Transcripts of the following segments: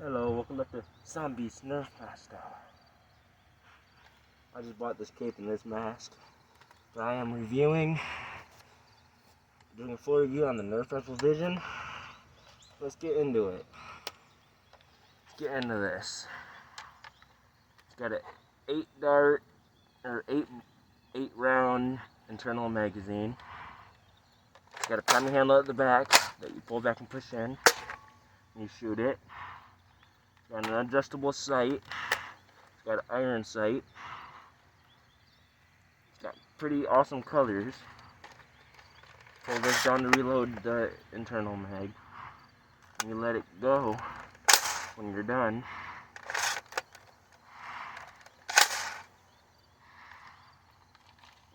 Hello, welcome back to Zombies Nerf Master. I just bought this cape and this mask, but I am doing a full review on the Nerf Dr.Vision. Let's get into it. Let's get into this. It's got an 8 round internal magazine. It's got a priming handle at the back that you pull back and push in, and you shoot it. Got an adjustable sight. It's got an iron sight. It's got pretty awesome colors. Pull this down to reload the internal mag. And you let it go when you're done.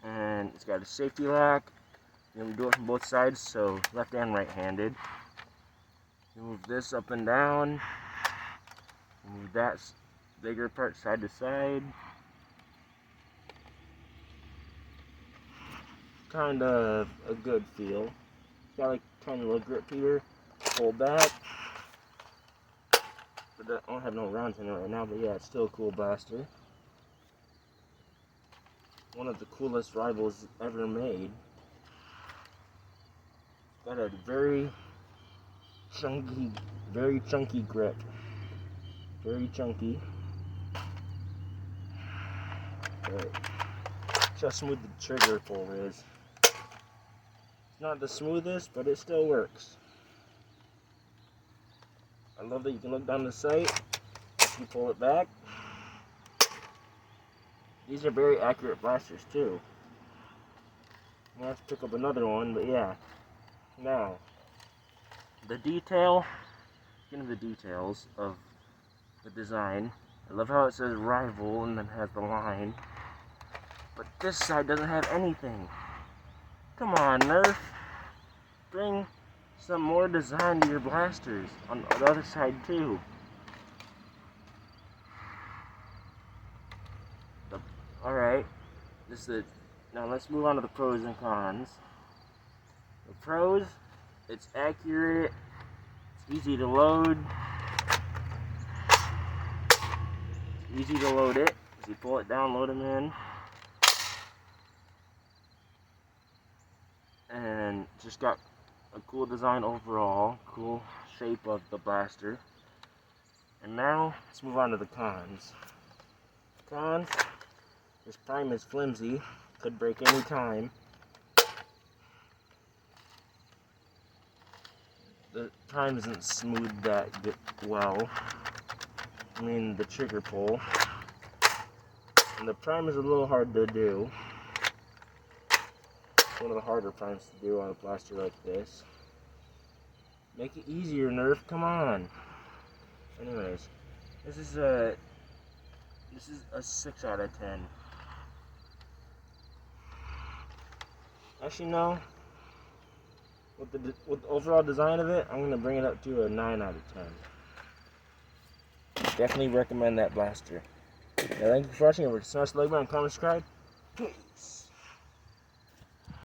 And it's got a safety lock. You can do it from both sides, so left and right-handed. You move this up and down. Move that bigger part side to side. Kind of a good feel. It's got like tiny little grip here. Pull back. But I don't have no rounds in it right now, but yeah, it's still a cool blaster. One of the coolest rivals ever made. Got a very chunky grip. Very chunky. But just how smooth the trigger pull is. It's not the smoothest, but it still works. I love that you can look down the sight if you pull it back. These are very accurate blasters too. I'm gonna have to pick up another one, but yeah. Now, the detail, get into the details of the design. I love how it says rival and then has the line. But this side doesn't have anything. Come on, Nerf. Bring some more design to your blasters on the other side too. Alright. Now let's move on to the pros and cons. The pros, it's accurate, it's easy to load. Easy to load it. As you pull it down, load them in. And just got a cool design overall. Cool shape of the blaster. And now, let's move on to the cons. Cons, this prime is flimsy. Could break any time. The prime isn't smooth that well. I mean, the trigger pull. And the prime is a little hard to do. It's one of the harder primes to do on a blaster like this. Make it easier, Nerf, come on. Anyways, this is a 6 out of 10. Actually, no. With the overall design of it, I'm going to bring it up to a 9 out of 10. Definitely recommend that blaster. Yeah, thank you for watching. Remember to smash the like button, comment, subscribe.